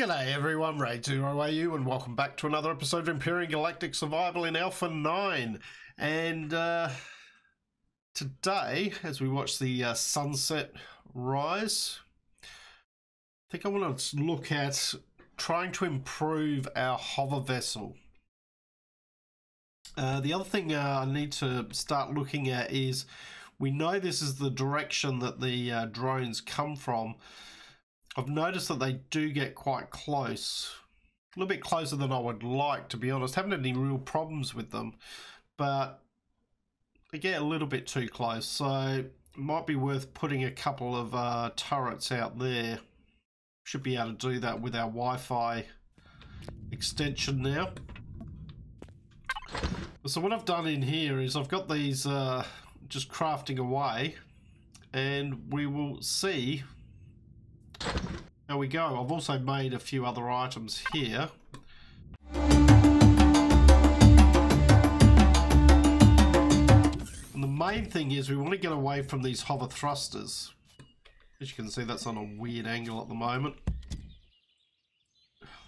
G'day everyone, RaidzeroAU, and welcome back to another episode of Empyrion Galactic Survival in Alpha 9. And today, as we watch the sunset rise, I think I want to look at trying to improve our hover vessel. The other thing I need to start looking at is, we know this is the direction that the drones come from. I've noticed that they do get quite close, a little bit closer than I would like, to be honest. Haven't had any real problems with them, but they get a little bit too close, so it might be worth putting a couple of turrets out there. Should be able to do that with our Wi-Fi extension now. So what I've done in here is I've got these just crafting away, and we will see how we go. I've also made a few other items here. And the main thing is we want to get away from these hover thrusters. As you can see, that's on a weird angle at the moment.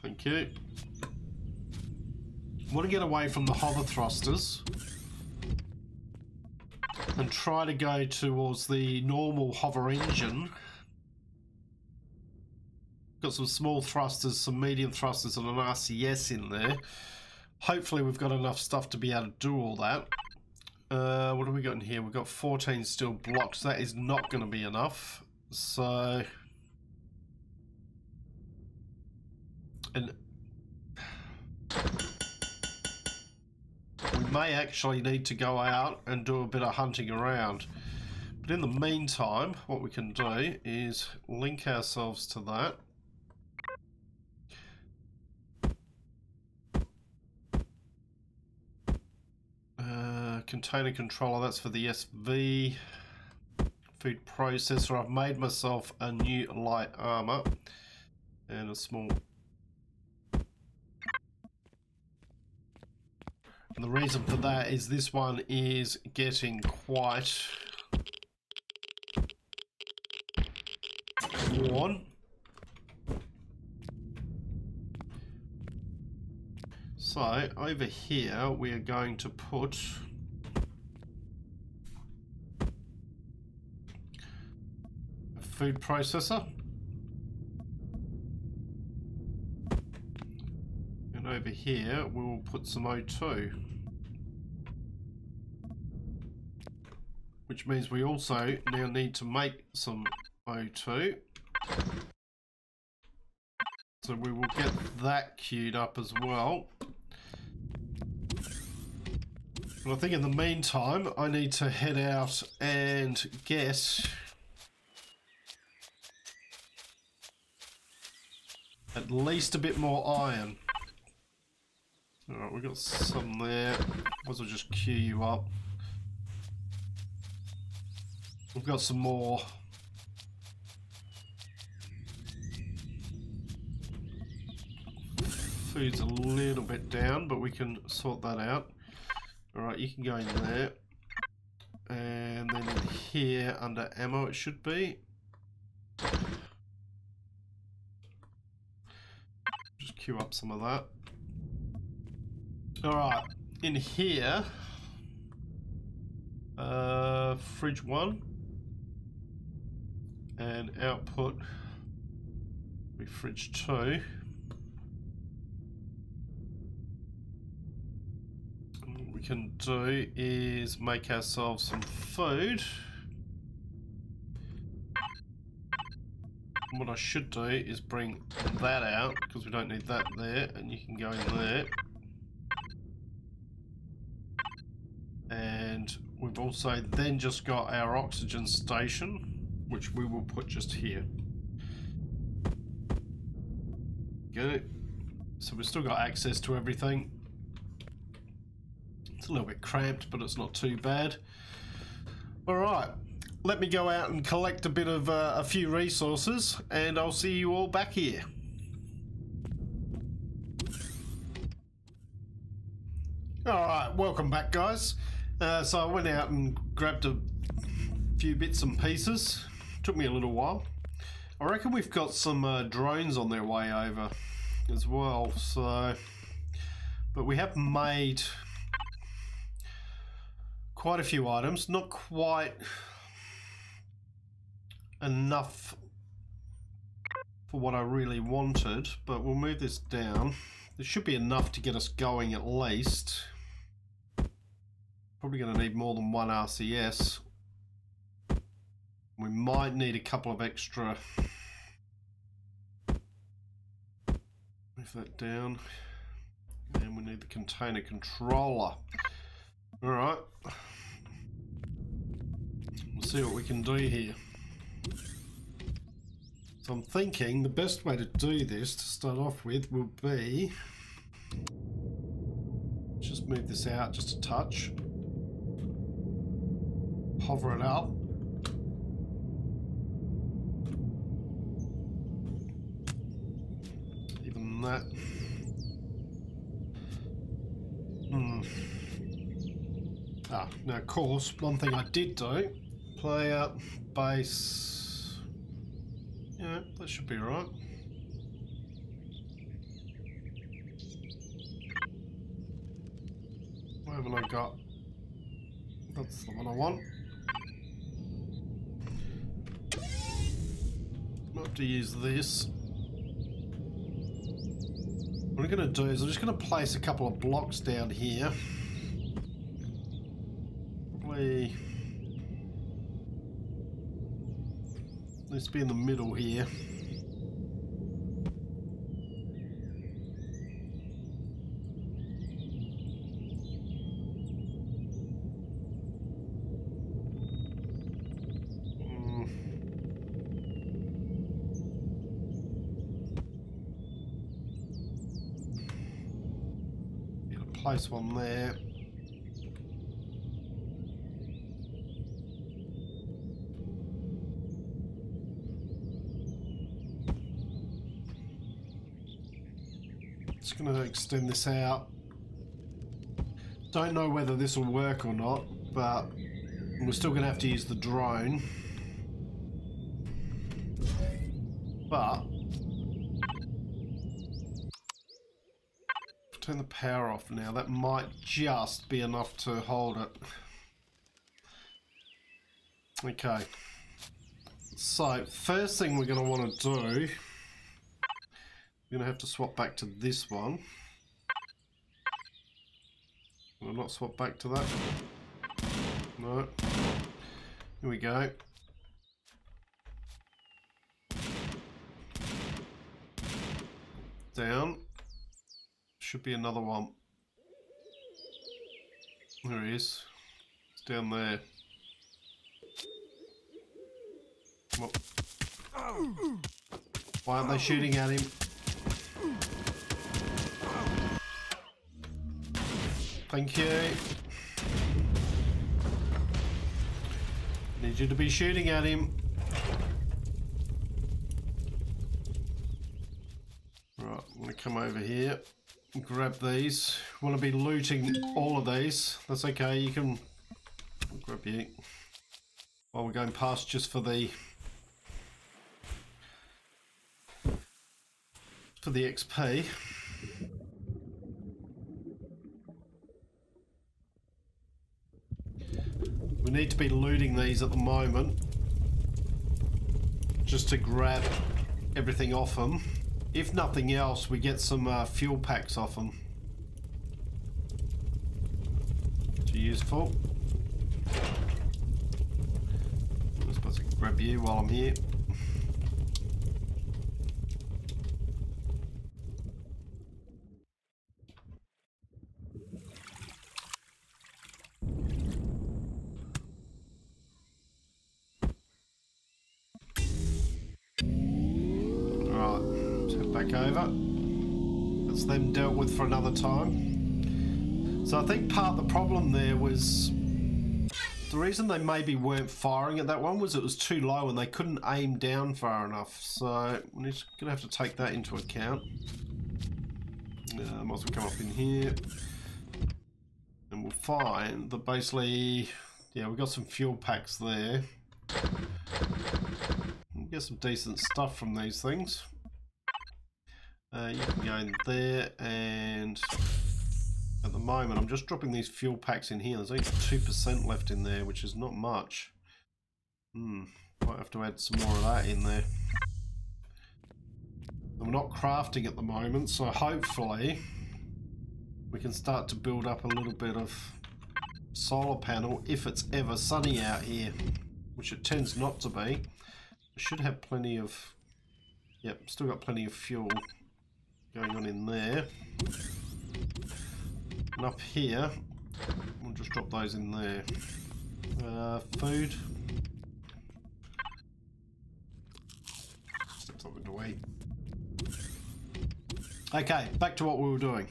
Thank you. Want to get away from the hover thrusters and try to go towards the normal hover engine. Got some small thrusters, some medium thrusters, and an RCS in there. Hopefully we've got enough stuff to be able to do all that. What have we got in here? We've got 14 steel blocks. That is not going to be enough. So, and we may actually need to go out and do a bit of hunting around. But in the meantime, what we can do is link ourselves to that. Container controller, that's for the SV. Food processor, I've made myself a new light armor and a small. And the reason for that is this one is getting quite worn. So over here we are going to put a food processor, and over here we will put some O2, which means we also now need to make some O2. So we will get that queued up as well. But I think in the meantime, I need to head out and get at least a bit more iron. Alright, we've got some there. Might as well just queue you up. We've got some more. Food's a little bit down, but we can sort that out. Alright, you can go in there. And then in here, under ammo it should be. Just queue up some of that. Alright, in here, fridge 1. And output will be fridge 2. Can do is make ourselves some food. And what I should do is bring that out, because we don't need that there, and you can go in there. And we've also then just got our oxygen station, which we will put just here. Good. So we've still got access to everything. It's a little bit cramped, but it's not too bad. Alright, let me go out and collect a bit of a few resources, and I'll see you all back here. Alright, welcome back guys. So I went out and grabbed a few bits and pieces. Took me a little while. I reckon we've got some drones on their way over as well, so... But we have made quite a few items, not quite enough for what I really wanted, but we'll move this down. There should be enough to get us going at least. Probably going to need more than one RCS. We might need a couple of extra. Move that down. And we need the container controller. Alright. We'll see what we can do here. So I'm thinking the best way to do this to start off with will be... Just move this out just a touch. Hover it up. Even that. Now of course, one thing I did do, player, base, yeah, that should be right. What haven't I got? That's the one I want. I'll have to use this. What I'm going to do is I'm just going to place a couple of blocks down here. Let's be in the middle here. Place one there. Just going to extend this out. Don't know whether this will work or not, but we're still going to have to use the drone. But turn the power off now. That might just be enough to hold it. Okay. So, first thing we're going to want to do, we're going to have to swap back to this one. Will I not swap back to that? No. Here we go. Down. Should be another one. There he is. It's down there. Well, why aren't they shooting at him? Thank you. Need you to be shooting at him. Right, I'm going to come over here. Grab these. Want to be looting all of these. That's okay, you can grab you while we're going past just for the XP. We need to be looting these at the moment just to grab everything off them. If nothing else, we get some fuel packs off them. Which are useful. I'm supposed to grab you while I'm here. Over. That's them dealt with for another time. So I think part of the problem there was the reason they maybe weren't firing at that one was it was too low and they couldn't aim down far enough. So we're just gonna have to take that into account. Might as well come up in here and we'll find that basically, yeah, we've got some fuel packs there. Get some decent stuff from these things. You can go in there, and at the moment I'm just dropping these fuel packs in here. There's only 2% left in there, which is not much. Might have to add some more of that in there. I'm not crafting at the moment, so hopefully we can start to build up a little bit of solar panel if it's ever sunny out here, which it tends not to be. I should have plenty of, yep, still got plenty of fuel going on in there. And up here, we'll just drop those in there. Food. Something to eat. Okay, back to what we were doing.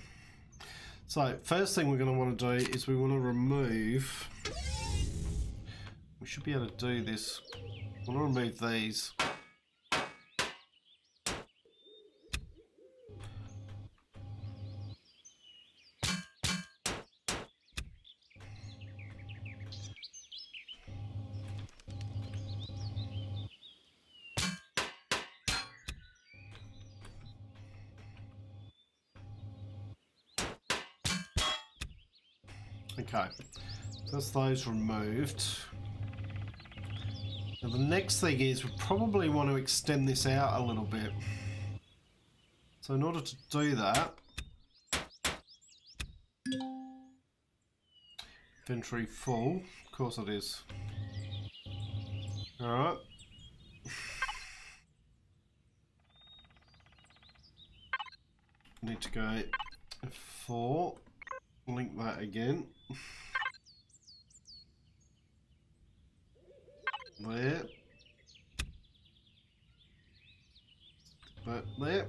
So, first thing we're going to want to do is we want to remove... We should be able to do this. I want to remove these. Okay, so that's those removed. Now the next thing is we probably want to extend this out a little bit. So in order to do that, inventory full, of course it is. Alright. Need to go F4, link that again. There. That there.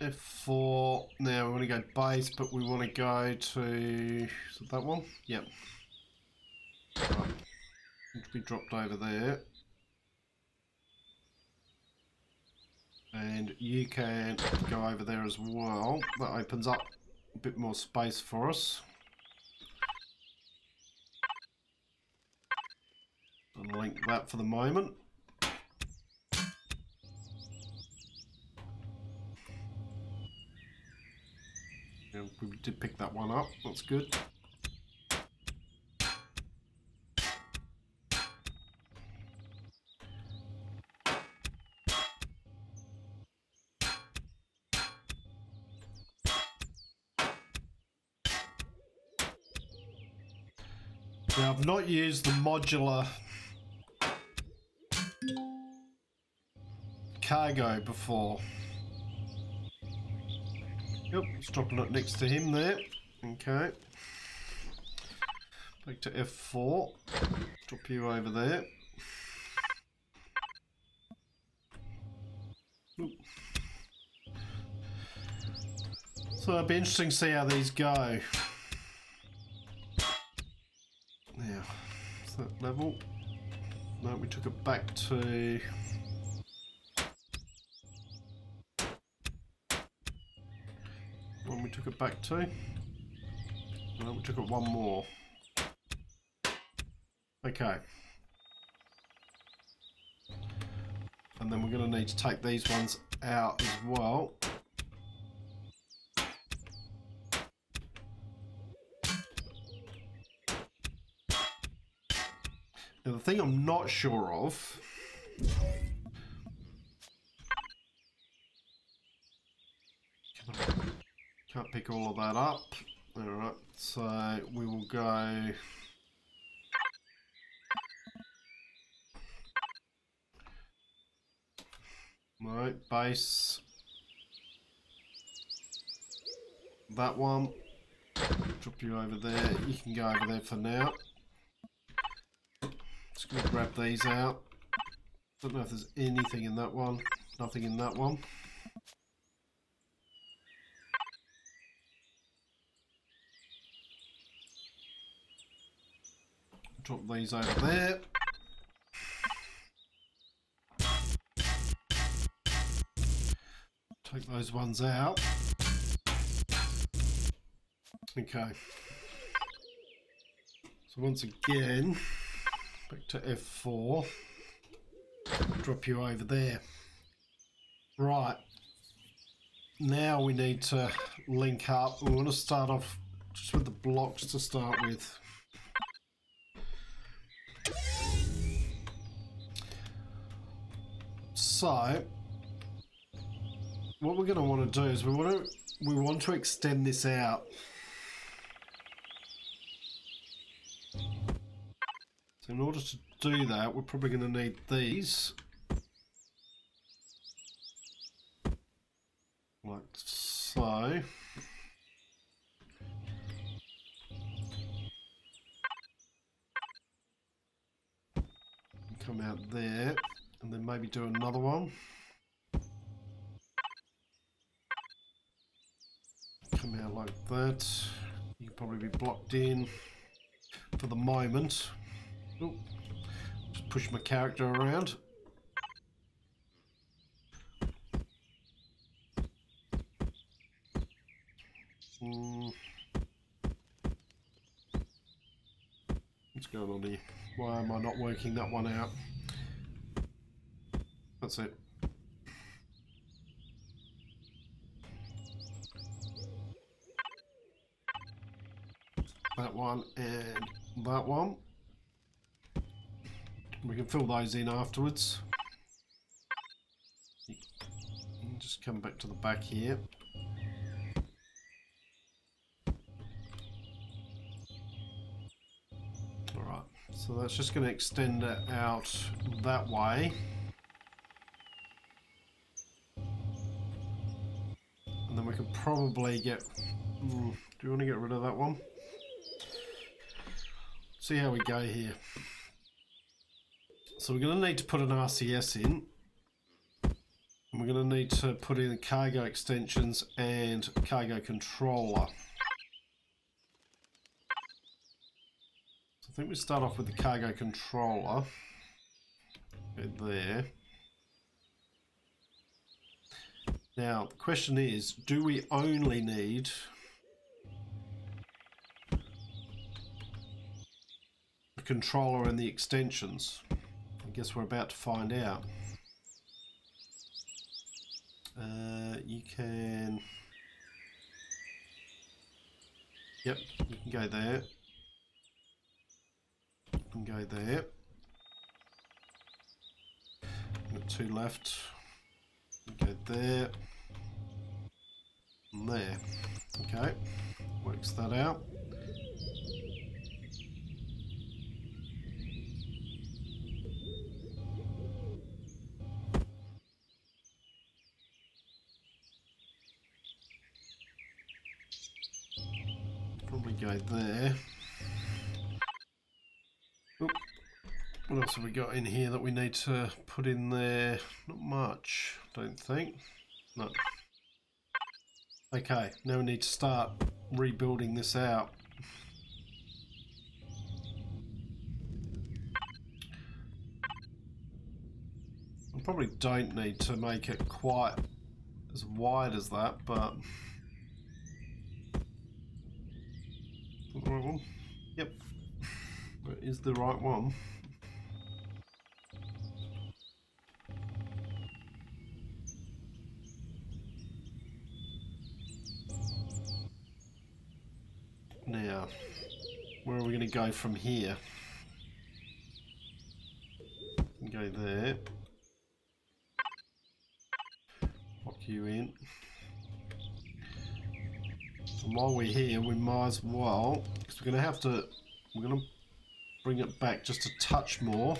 F4. Now we want to go base, but we want to go to, is it that one? Yep. Right. Need to be dropped over there. And you can go over there as well. That opens up a bit more space for us. Unlink that for the moment. Yeah, we did pick that one up, that's good. Now I've not used the modular cargo before. Yep, just dropping it next to him there. Okay. Back to F4. Drop you over there. Oop. So it'll be interesting to see how these go. Now, is that level? No, we took it back to... When we took it back to? No, we took it one more. Okay. And then we're going to need to take these ones out as well. Now the thing I'm not sure of can't pick all of that up. Alright, so we will go right, base that one, drop you over there, you can go over there for now. Just gonna grab these out. Don't know if there's anything in that one, nothing in that one. Drop these over there. Take those ones out. Okay. So once again, back to F4, drop you over there. Right, now we need to link up. We want to start off just with the blocks to start with. So what we're going to want to do is we want to extend this out. So in order to do that, we're probably going to need these, like so. Come out there, and then maybe do another one. Come out like that. You can probably be blocked in for the moment. Ooh. Just push my character around. What's going on here? Why am I not working that one out? That's it. That one and that one. We can fill those in afterwards. Just come back to the back here. Alright, so that's just going to extend it out that way. And then we can probably get... do you want to get rid of that one? See how we go here. So we're going to need to put an RCS in. And we're going to need to put in cargo extensions and cargo controller. So I think we start off with the cargo controller. Go there. Now the question is, do we only need the controller and the extensions? I guess we're about to find out. You can... Yep, you can go there. You can go there. Got two left. You go there. And there. Okay, works that out. Probably go there. Oop. What else have we got in here that we need to put in there? Not much, don't think. No. Okay, now we need to start rebuilding this out. I probably don't need to make it quite as wide as that, but... The right one? Yep, that is the right one. Now, where are we going to go from here? Go there. Lock you in. And while we're here, we might as well, because we're going to bring it back just a touch more.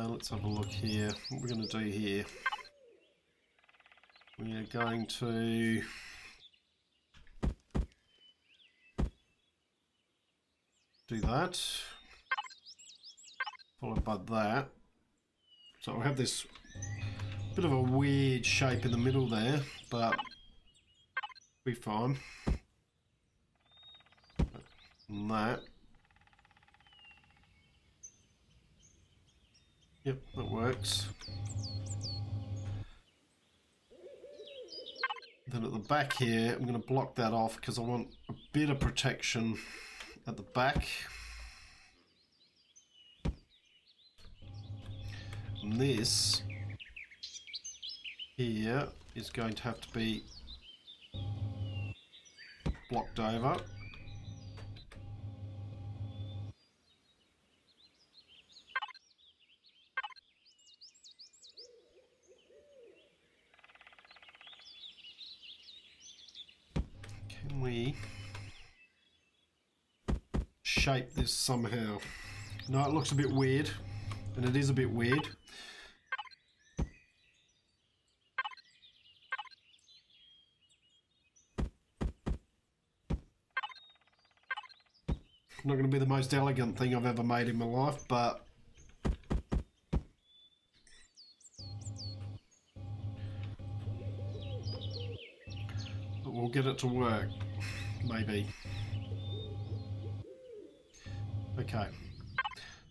Let's have a look here. What we're going to do here. We are going to do that, followed by that. So we'll have this bit of a weird shape in the middle there, but be fine. And that. Yep, that works. Then at the back here, I'm going to block that off because I want a bit of protection at the back. And this here is going to have to be blocked over. Can we shape this somehow? No, it looks a bit weird, and it is a bit weird. Not going to be the most elegant thing I've ever made in my life, but we'll get it to work, maybe. Okay,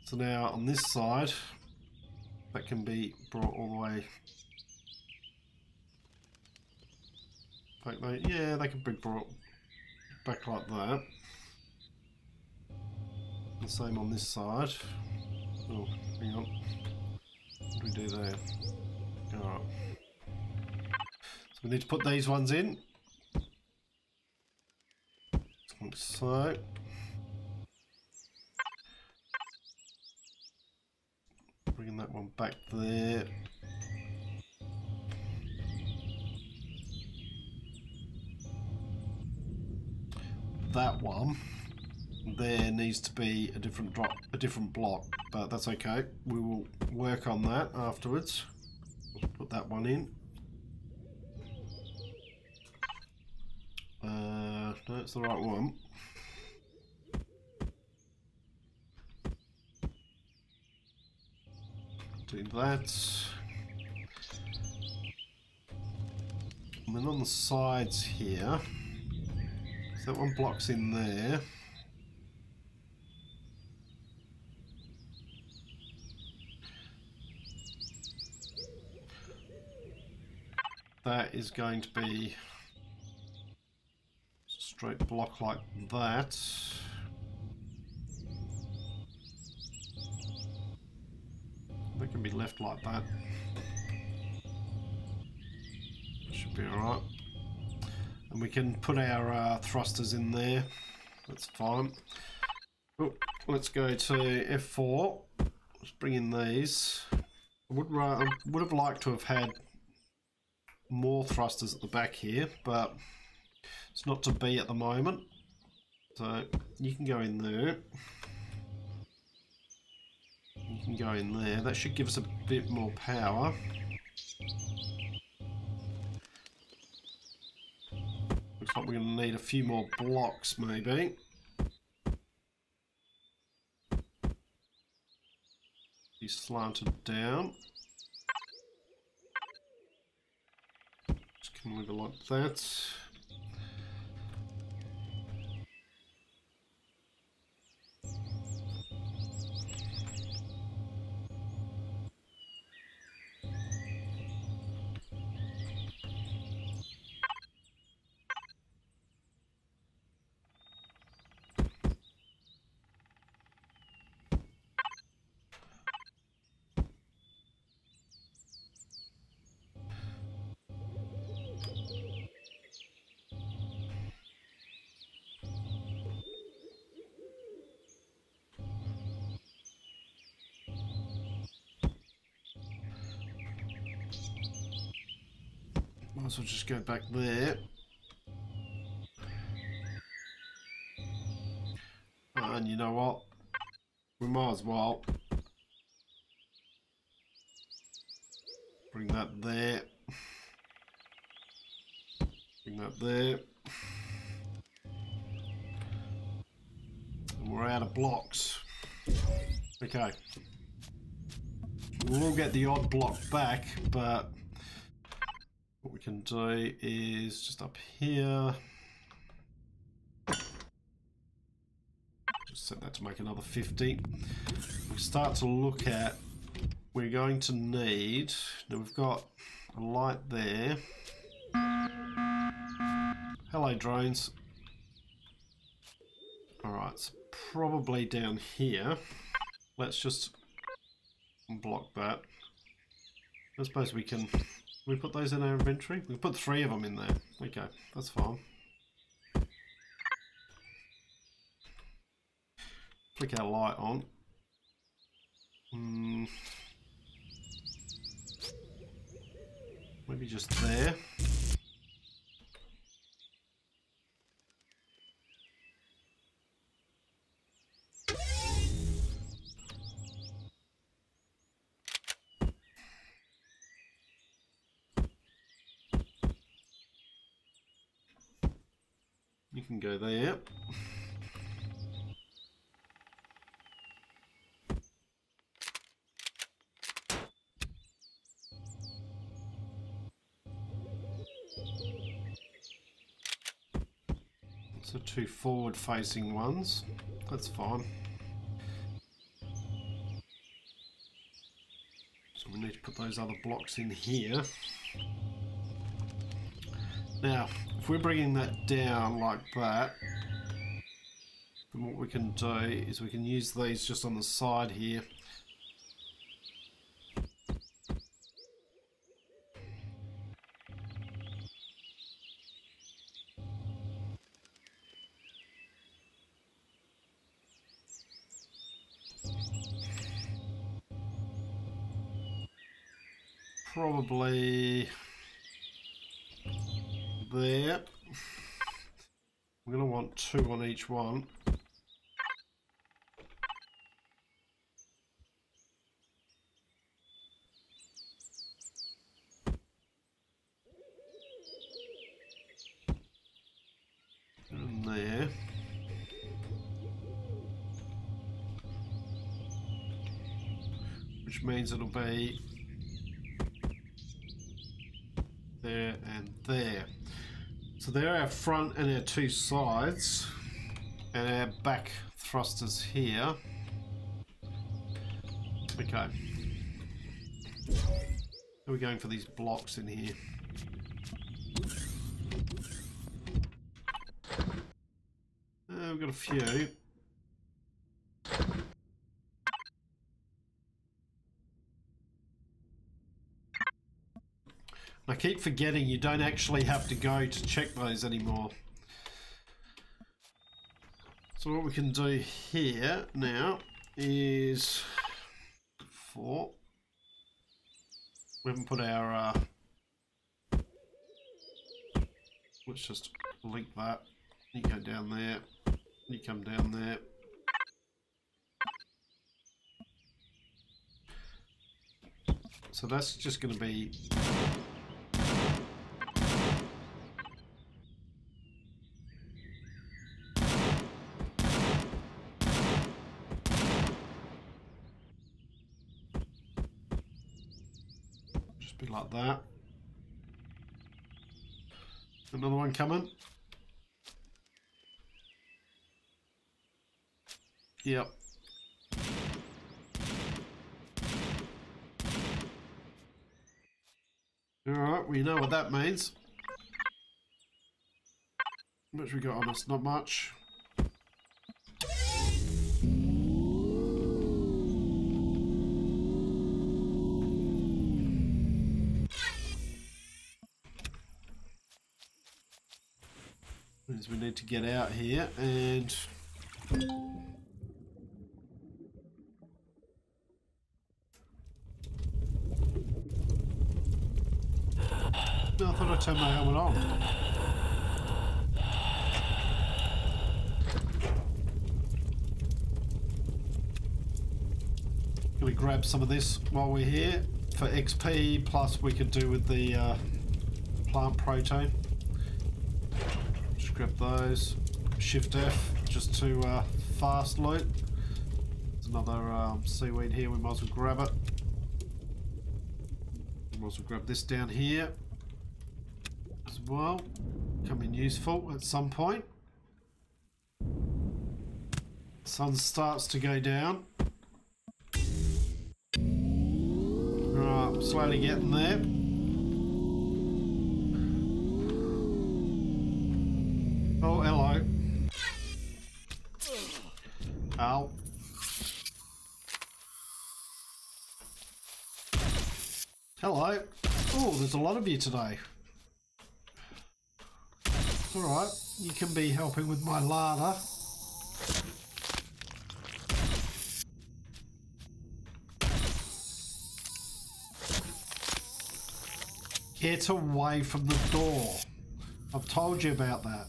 so now on this side, that can be brought all the way. Yeah, they can be brought back like that. The same on this side. Oh, hang on. What do we do there? Alright. So we need to put these ones in. Like so. Bringing that one back there. That one there needs to be a different block, but that's okay. We will work on that afterwards. Let's put that one in. No, it's the right one. Do that. And then on the sides here, so that one blocks in there. That is going to be a straight block like that. That can be left like that. Should be alright. And we can put our thrusters in there. That's fine. Oh, let's go to F4. Let's bring in these. I would have liked to have had more thrusters at the back here, but it's not to be at the moment. So you can go in there. You can go in there. That should give us a bit more power. Looks like we're going to need a few more blocks, maybe. Be slanted down. Just come over like that. Might as well just go back there. And you know what? We might as well bring that there. Bring that there. And we're out of blocks. Okay. We'll get the odd block back, but what we can do is just up here. Just set that to make another 50. We start to look at, we're going to need, now we've got a light there. Hello, drones. Alright, it's probably down here. Let's just block that. I suppose we can... we put those in our inventory? We put 3 of them in there. Okay, that's fine. Flick our light on. Maybe just there. You can go there. So 2 forward-facing ones. That's fine. So we need to put those other blocks in here. Now, if we're bringing that down like that, then what we can do is we can use these just on the side here. Probably there. We're going to want 2 on each one. And there. Which means it'll be there and there. So there are our front and our 2 sides, and our back thrusters here. Okay. How are we going for these blocks in here? We've got a few. I keep forgetting you don't actually have to go to check those anymore. So what we can do here now is 4. We haven't put our... let's just link that. You go down there. You come down there. So that's just going to be... be like that. Another one coming. Yep. Alright, we know what that means. How much we got on us? Not much. Means we need to get out here and no, I thought I turned my helmet on. Gonna grab some of this while we're here for XP, plus we could do with the plant protein. Grab those. Shift F just to fast loot. There's another seaweed here. We might as well grab it. We might as well grab this down here as well. Come in useful at some point. Sun starts to go down. Right, I'm slowly getting there. Ow. Hello. Oh, there's a lot of you today. Alright, you can be helping with my larder. Get away from the door. I've told you about that.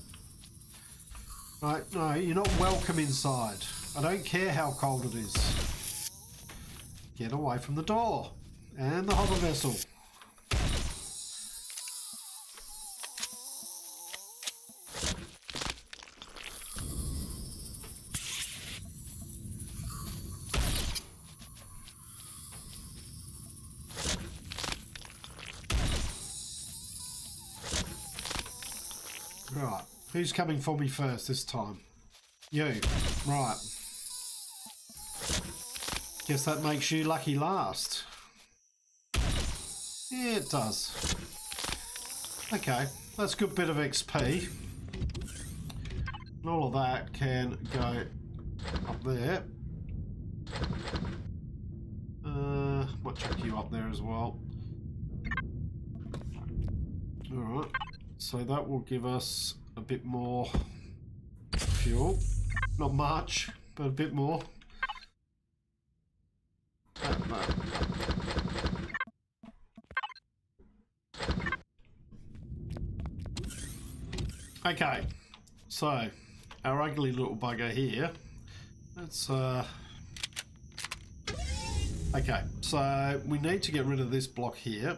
Right, no, you're not welcome inside. I don't care how cold it is. Get away from the door. And the hover vessel. Right, who's coming for me first this time? You. Right. Guess that makes you lucky last. Yeah, it does. Okay, that's a good bit of XP. And all of that can go up there. Might chuck you up there as well. Alright, so that will give us a bit more fuel. Not much, but a bit more. Okay, so our ugly little bugger here. Let's okay, so we need to get rid of this block here.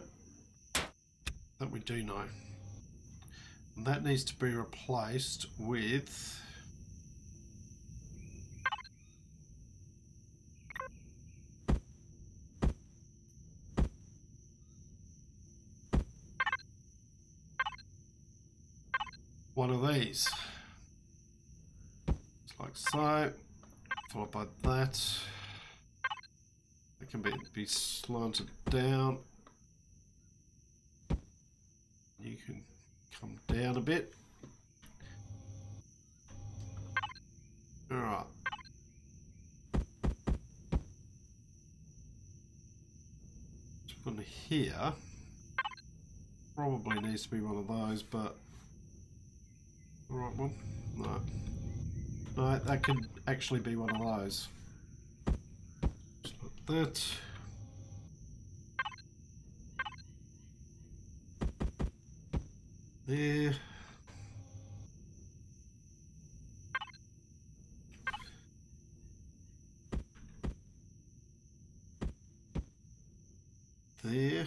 That we do know. And that needs to be replaced with one of these. Just like so. Followed by that. It can be slanted down. You can come down a bit. Alright. One here. Probably needs to be one of those, but the right one? No. No, that could actually be one of those. Just like that. There. There.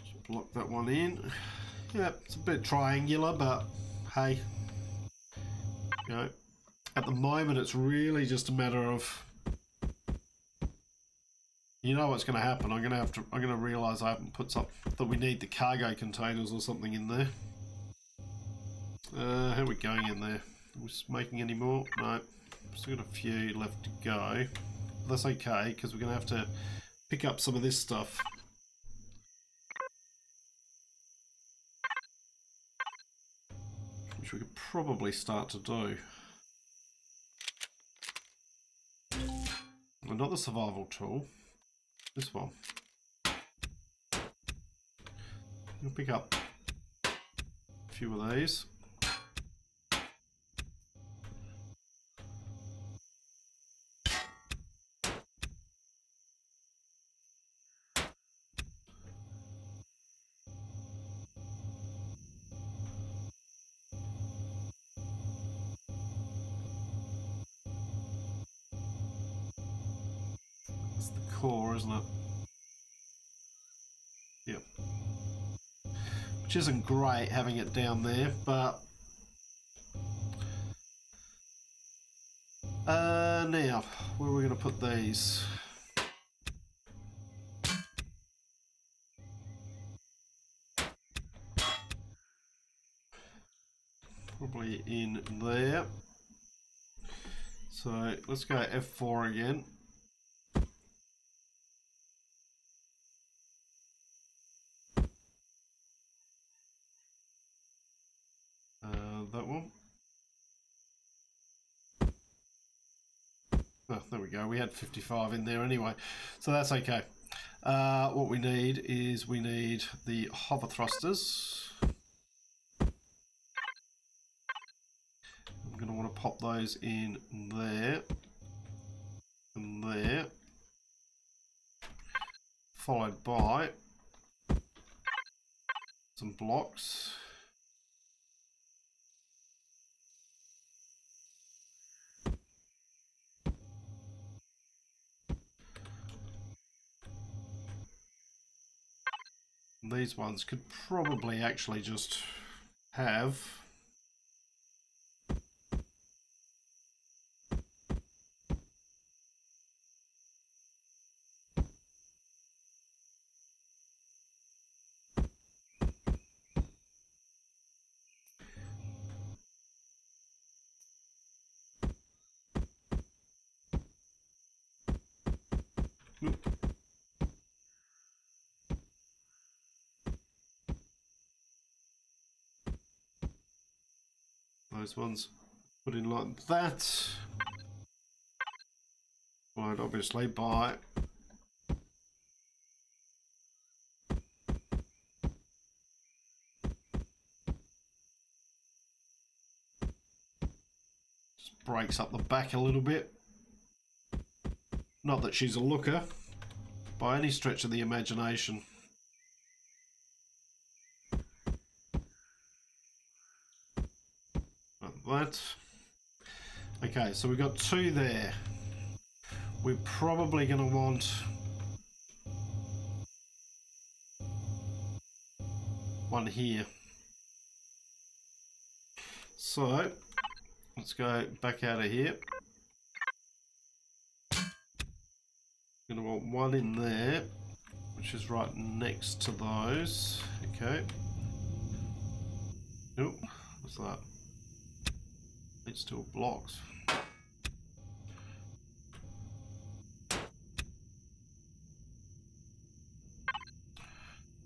Just block that one in. Yep, it's a bit triangular, but hey. You know, at the moment it's really just a matter of, you know what's going to happen. I'm going to realise I haven't put something that we need the cargo containers or something in there. How are we going in there? Are we making any more? No. Still got a few left to go. That's okay, because we're going to have to pick up some of this stuff. Which we could probably start to do. Well, not the survival tool. This one. We'll pick up a few of these. That's the core, isn't it? Yep. Which isn't great having it down there, but now where are we going to put these? Probably in there. So let's go F4 again. one. Oh, there we go. We had 55 in there anyway, so that's okay. What we need is the hover thrusters. I'm going to want to pop those in there and there, followed by some blocks. These ones could probably actually just have those ones put in like that, followed obviously by just breaks up the back a little bit. Not that she's a looker by any stretch of the imagination. That. Okay, so we've got 2 there. We're probably going to want one here. So let's go back out of here. Going to want one in there, which is right next to those. Okay. Oh, what's that? It's still blocks.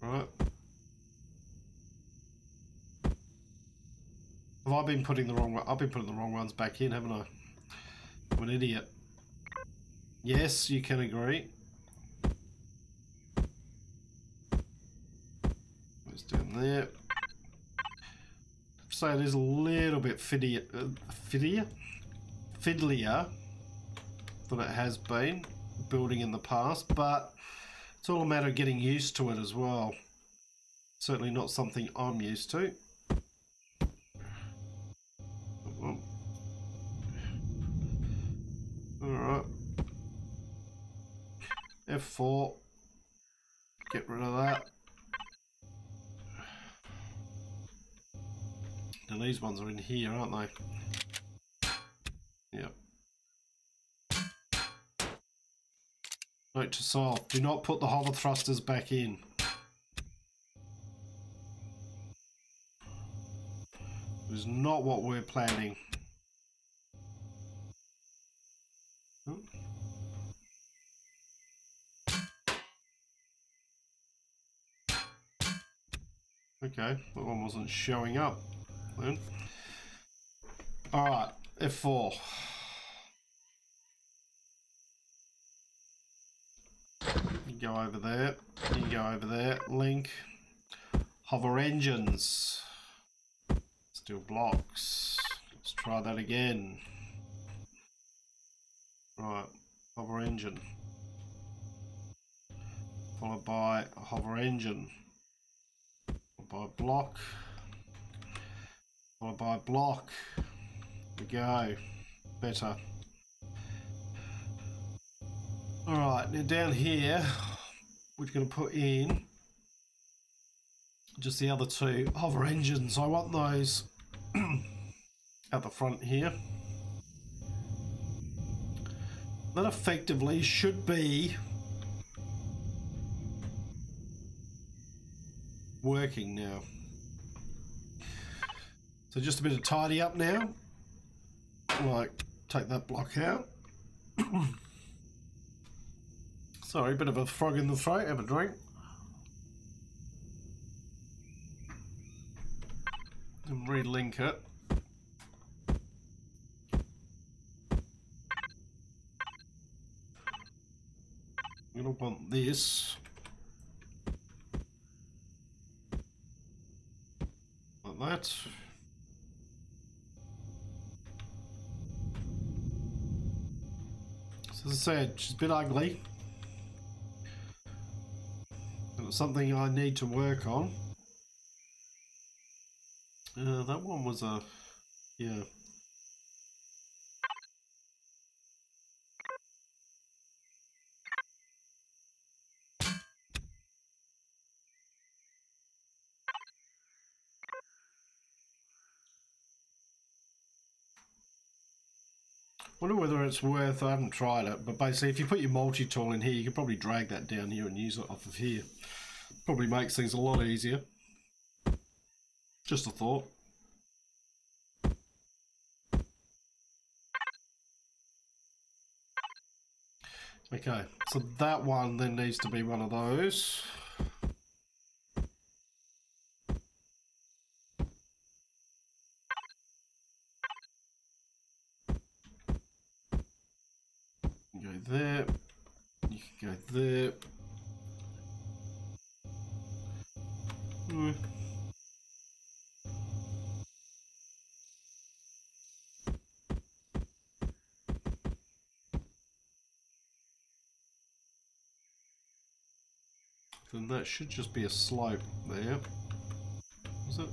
Right. Have I been putting the wrong one? I've been putting the wrong ones back in, haven't I? I'm an idiot. Yes, you can agree. It's down there. So it is a little bit fiddlier than it has been building in the past, but it's all a matter of getting used to it as well. Certainly not something I'm used to. Alright. F4. Get rid of that. And these ones are in here, aren't they? Yep. Note to self, do not put the hover thrusters back in. It is not what we're planning. Oh. Okay, that one wasn't showing up then. Alright, F4. You go over there, you go over there, link, hover engines, still blocks, let's try that again. Right, hover engine, followed by a hover engine, followed by a block, followed by a block. There we go, better. Alright, now down here, we're going to put in just the other 2 hover engines. I want those at the front here. That effectively should be working now. So just a bit of tidy up now. Like, take that block out. Sorry, a bit of a frog in the throat, have a drink. And relink it. want this. Like that. So as I said, she's a bit ugly. And it's something I need to work on. That one was a... yeah. Wonder whether it's worth, I haven't tried it, but basically if you put your multi-tool in here, you can probably drag that down here and use it off of here. Probably makes things a lot easier. Just a thought. Okay, so that one then needs to be one of those. Go there. You can go there. Then that should just be a slope there. Is it?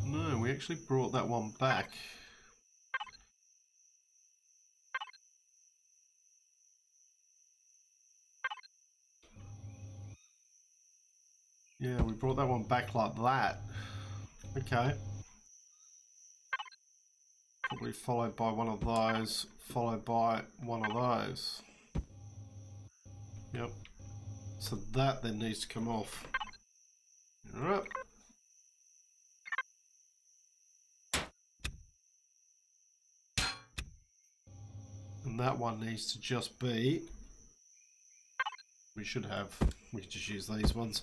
No, we actually brought that one back. Yeah, we brought that one back like that. Okay. Probably followed by one of those, followed by one of those. Yep. So that then needs to come off. Alright. And that one needs to just be... we should have... we can just use these ones.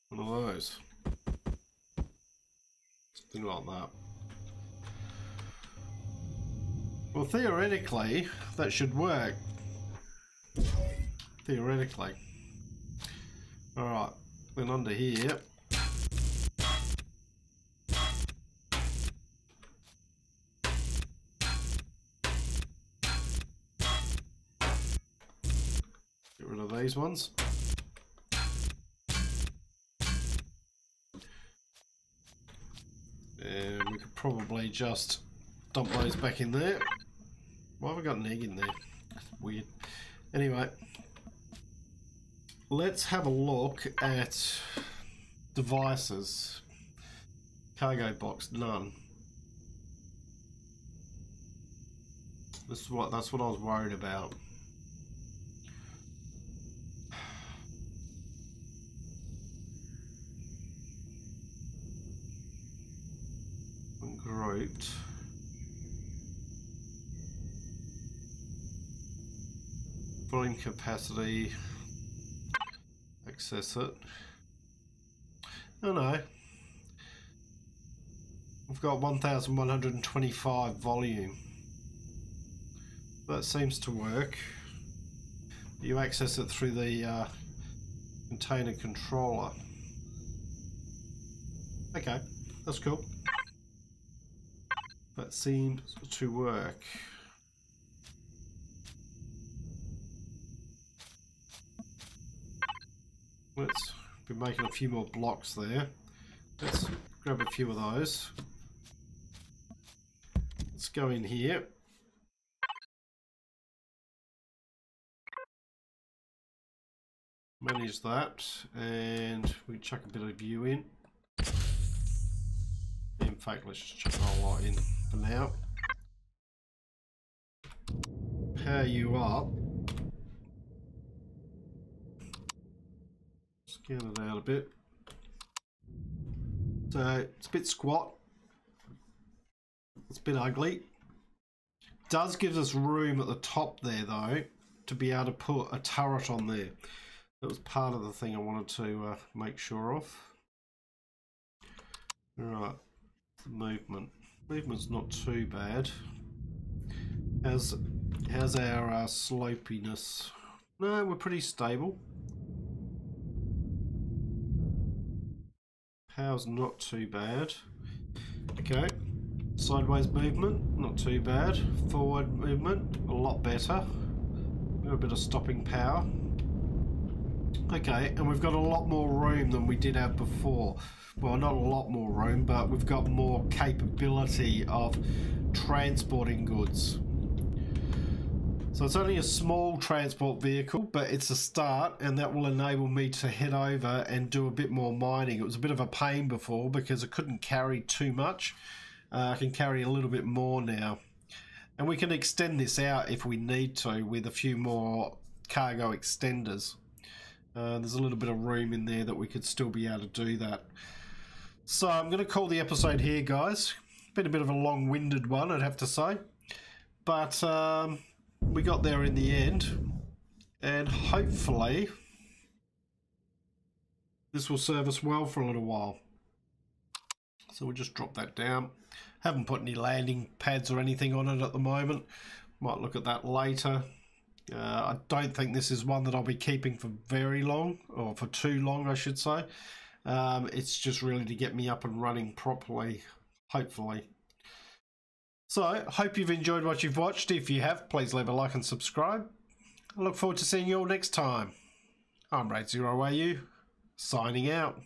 One of those. Something like that. Well, theoretically, that should work. Theoretically. Alright, then under here. Get rid of these ones. And we could probably just dump those back in there. Why have I got an egg in there? That's weird. Anyway, let's have a look at devices. Cargo box, none. That's what I was worried about. Grouped. Volume capacity. Access it. Oh no. We've got 1125 volume. That seems to work. You access it through the container controller. Okay, that's cool. That seems to work. Let's be making a few more blocks there. Let's grab a few of those. Let's go in here. Manage that, and we chuck a bit of view in. In fact, let's just chuck a whole lot in for now. Power you up. Scale it out a bit. So it's a bit squat. It's a bit ugly. Does give us room at the top there though to be able to put a turret on there. That was part of the thing I wanted to make sure of. Right, movement. Movement's not too bad. How's our slopiness? No, we're pretty stable. Power's not too bad. Okay. Sideways movement, not too bad. Forward movement, a lot better. A bit of stopping power. Okay, and we've got a lot more room than we did have before. Well, not a lot more room, but we've got more capability of transporting goods. So it's only a small transport vehicle, but it's a start, and that will enable me to head over and do a bit more mining. It was a bit of a pain before because I couldn't carry too much. I can carry a little bit more now. And we can extend this out if we need to with a few more cargo extenders. There's a little bit of room in there that we could still be able to do that. So I'm going to call the episode here, guys. Been a bit of a long-winded one, I'd have to say. But we got there in the end. And hopefully this will serve us well for a little while. So we'll just drop that down. Haven't put any landing pads or anything on it at the moment. Might look at that later. I don't think this is one that I'll be keeping for very long, or for too long I should say. It's just really to get me up and running properly, hopefully. So, hope you've enjoyed what you've watched. If you have, please leave a like and subscribe. I look forward to seeing you all next time. I'm RaidzeroAU, signing out.